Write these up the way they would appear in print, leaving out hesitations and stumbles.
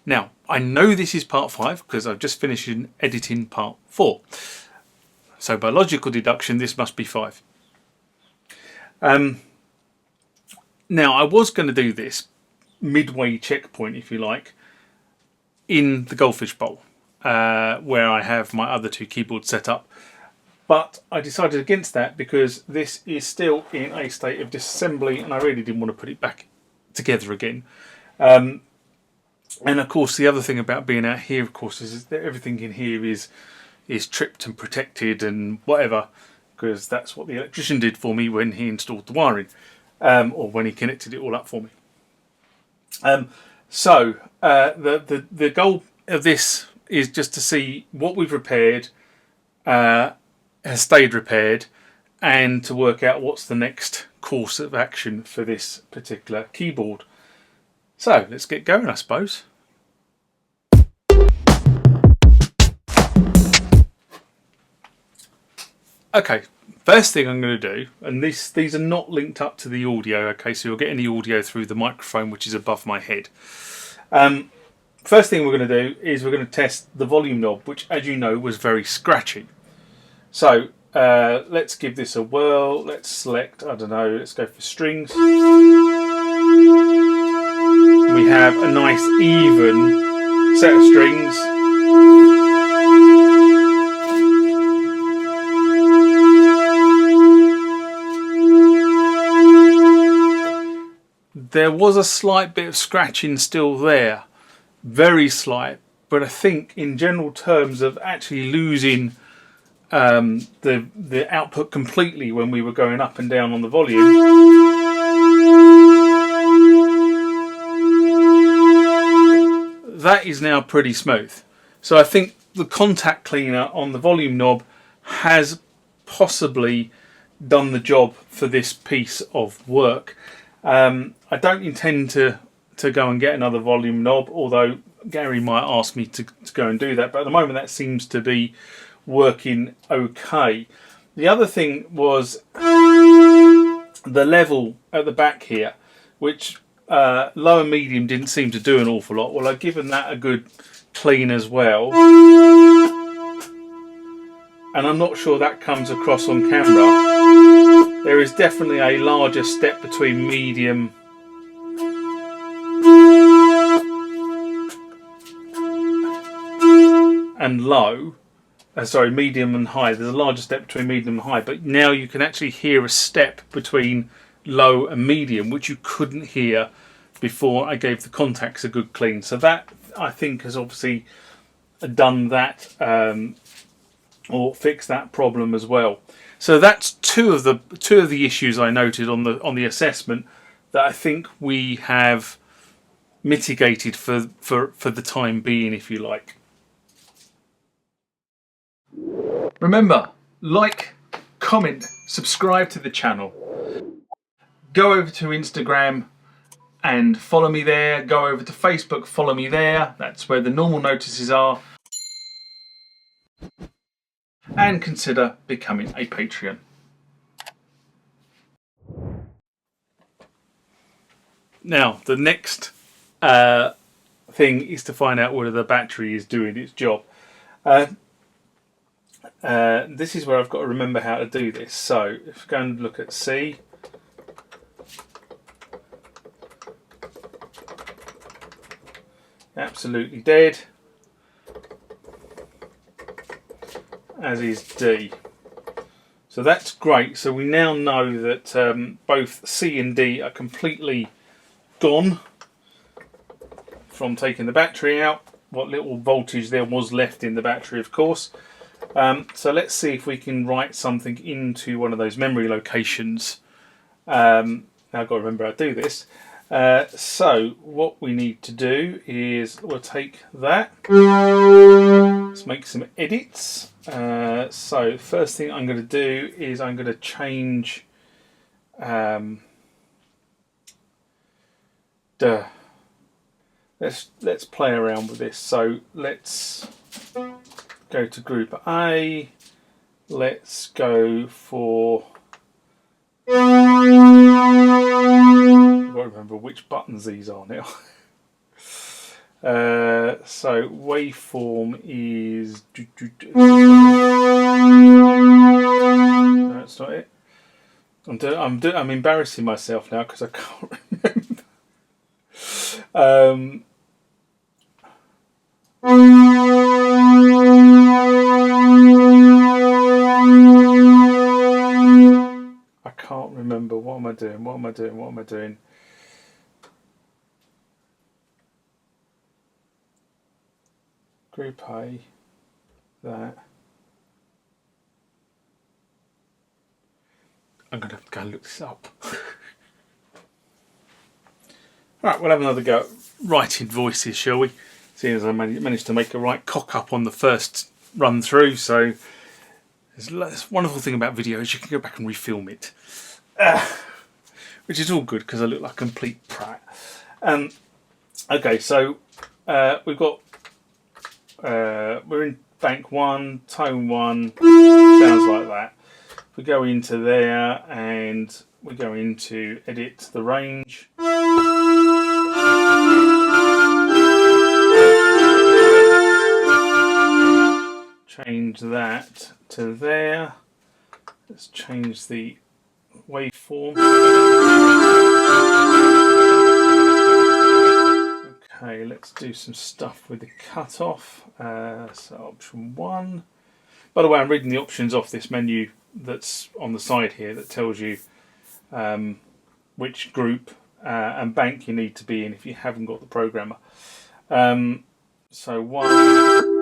Now, I know this is part 5 because I've just finished editing part 4. So by logical deduction, this must be 5. Now, I was going to do this midway checkpoint, if you like, in the Goldfish Bowl, where I have my other 2 keyboards set up. But I decided against that because this is still in a state of disassembly and I really didn't want to put it back together again. And of course, the other thing about being out here, of course, is that everything in here is tripped and protected and whatever, because that's what the electrician did for me when he installed the wiring, or when he connected it all up for me. So the goal of this is just to see what we've repaired, has stayed repaired, and to work out what's the next course of action for this particular keyboard. So let's get going, I suppose. Okay, first thing I'm going to do, and these are not linked up to the audio, okay, so you'll get any audio through the microphone which is above my head. First thing we're going to do is we're going to test the volume knob, which, as you know, was very scratchy. So let's give this a whirl. Let's select, I don't know, let's go for strings. We have a nice even set of strings. There was a slight bit of scratching still there, very slight, but I think in general terms of actually losing the output completely when we were going up and down on the volume, that is now pretty smooth. So I think the contact cleaner on the volume knob has possibly done the job for this piece of work. I don't intend to go and get another volume knob, although Gary might ask me to go and do that, but at the moment that seems to be working okay. The other thing was the level at the back here, which low and medium didn't seem to do an awful lot. Well, I've given that a good clean as well, and I'm not sure that comes across on camera. There is definitely a larger step between medium and low. Sorry, medium and high. There's a larger step between medium and high, but now you can actually hear a step between low and medium, which you couldn't hear before I gave the contacts a good clean. So that, I think, has obviously done that, or fixed that problem as well. So that's two of the issues I noted on the assessment that I think we have mitigated for the time being, if you like. Remember, like, comment, subscribe to the channel. Go over to Instagram and follow me there. Go over to Facebook, follow me there. That's where the normal notices are. And consider becoming a Patreon. Now, the next thing is to find out whether the battery is doing its job. This is where I've got to remember how to do this. So if we go and look at C, absolutely dead, as is D. So that's great. So we now know that both C and D are completely gone from taking the battery out. What little voltage there was left in the battery, of course. So let's see if we can write something into one of those memory locations. Now I've got to remember how to do this. So what we need to do is we'll take that. Let's make some edits. So first thing I'm going to do is I'm going to change let's play around with this. So let's go to group A. Let's go for, I've got to remember which buttons these are now. So waveform is. No, that's not it. I'm embarrassing myself now because I can't remember. I can't remember. What am I doing? What am I doing? What am I doing? Group A, that. I'm going to have to go and look this up. Right, we'll have another go at writing voices, shall we? Seeing as I managed to make a right cock up on the first run through, so there's a wonderful thing about video is you can go back and refilm it. Which is all good because I look like a complete prat. Okay, so we've got we're in bank 1, tone 1, sounds like that. We go into there and we go into edit the range. Change that to there. Let's change the waveform. Okay, let's do some stuff with the cutoff. So option 1. By the way, I'm reading the options off this menu that's on the side here that tells you which group and bank you need to be in if you haven't got the programmer. So 1.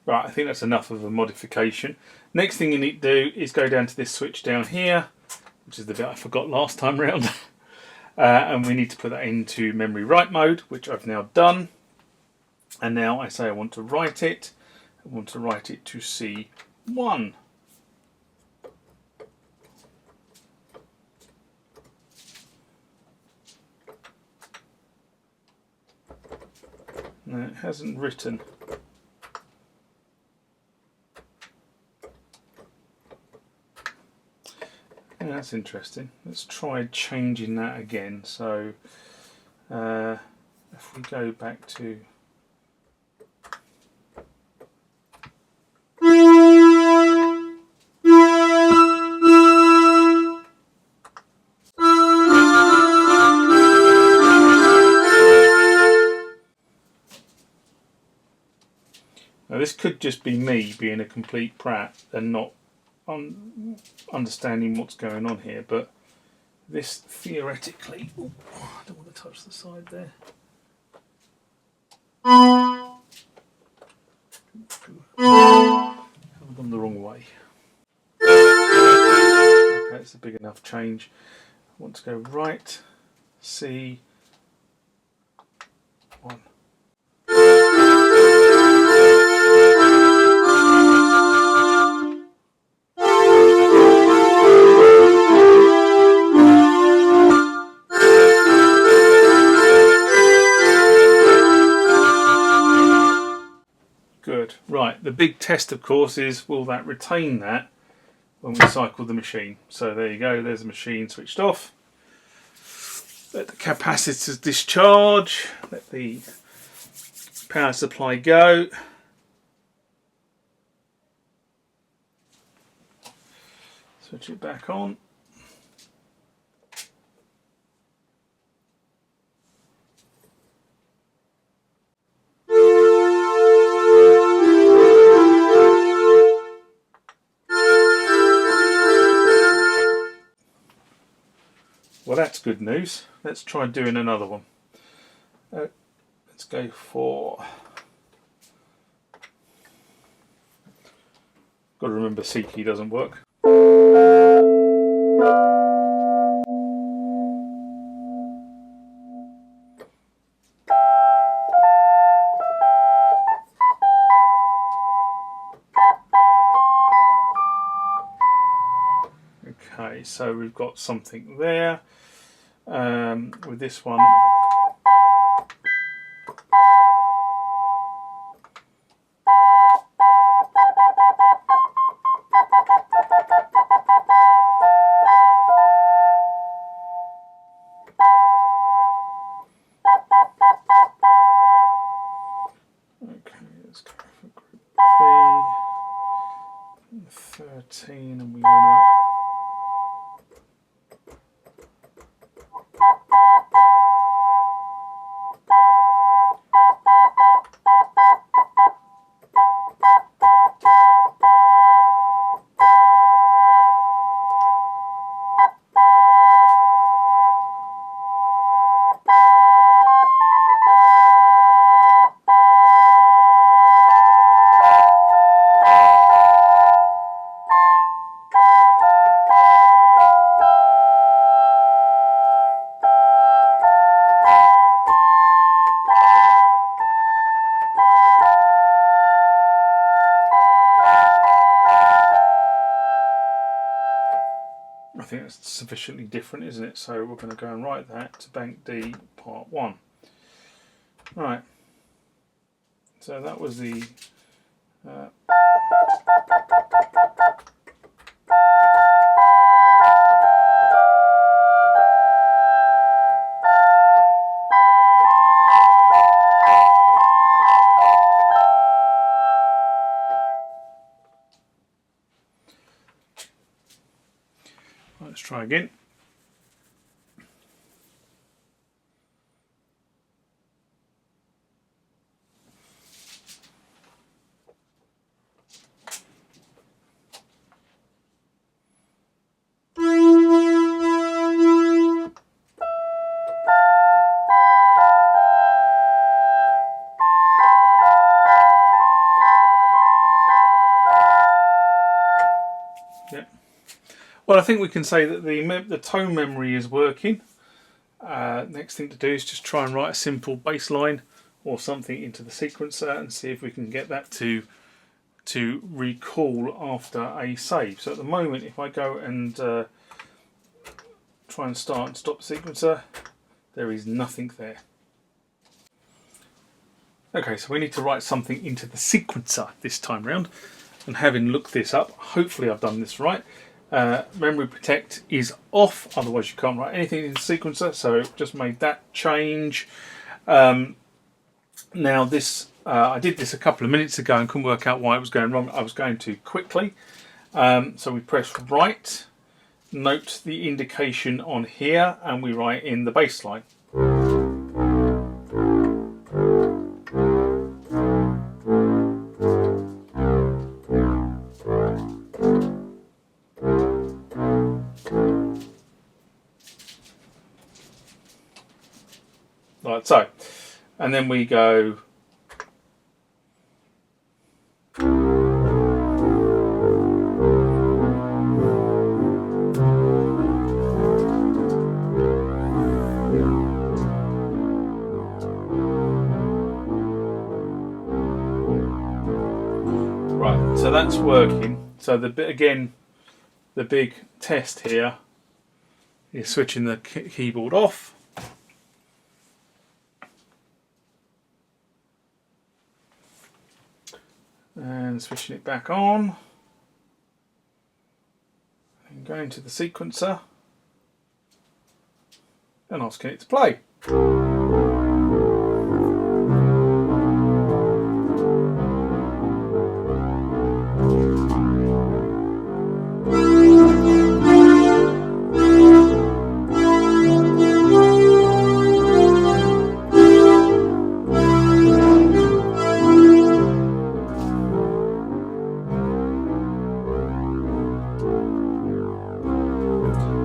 Right, I think that's enough of a modification. Next thing you need to do is go down to this switch down here, which is the bit I forgot last time round. And we need to put that into memory write mode, which I've now done. And now I say I want to write it. I want to write it to C1. No, it hasn't written. Yeah, that's interesting. Let's try changing that again. So if we go back to now, this could just be me being a complete prat and not understanding what's going on here, but this theoretically, I don't want to touch the side there. I've gone the wrong way. Okay, it's a big enough change. I want to go right, C1. Good. Right, the big test of course is will that retain that when we cycle the machine. So there you go, there's the machine switched off. Let the capacitors discharge, let the power supply go. Switch it back on. Well, that's good news. Let's try doing another one. Let's go for Got to remember C key doesn't work. Okay, so we've got something there. With this one, okay, let's go for group B, 13, and we want to. I think that's sufficiently different, isn't it? So we're going to go and write that to bank D part 1. Right. So that was the let's try again. Yep. Well, I think we can say that the tone memory is working. Next thing to do is just try and write a simple bass line or something into the sequencer and see if we can get that to recall after a save. So at the moment, if I go and try and start and stop the sequencer, there is nothing there. Okay, so we need to write something into the sequencer this time round. And having looked this up, hopefully I've done this right. Memory protect is off, otherwise you can't write anything in the sequencer, so just made that change. Now this, I did this a couple of minutes ago and couldn't work out why it was going wrong. I was going too quickly. So we press write, note the indication on here, and we write in the bass line. Like so, and then we go right, so that's working. So the bit again, the big test here is switching the keyboard off. And switching it back on, and going to the sequencer and asking it to play.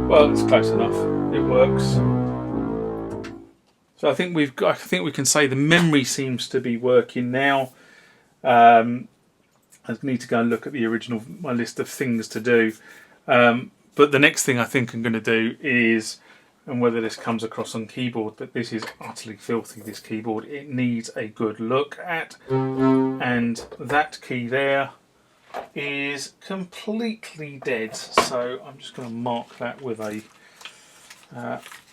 Well, it's close enough. It works. So I think I think we can say the memory seems to be working now. I need to go and look at the original, my list of things to do. But the next thing I think I'm going to do is, and whether this comes across on keyboard, but this is utterly filthy, this keyboard. It needs a good look at. And that key there is completely dead. So I'm just going to mark that with a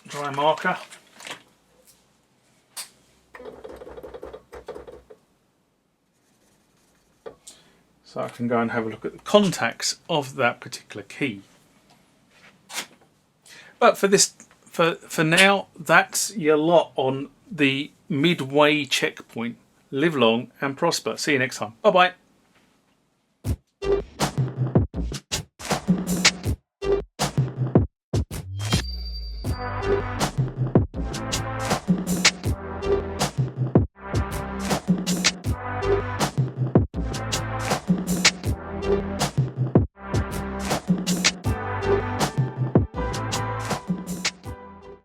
dry marker. So I can go and have a look at the contacts of that particular key. But for this, for now, that's your lot on the midway checkpoint. Live long and prosper. See you next time. Bye bye.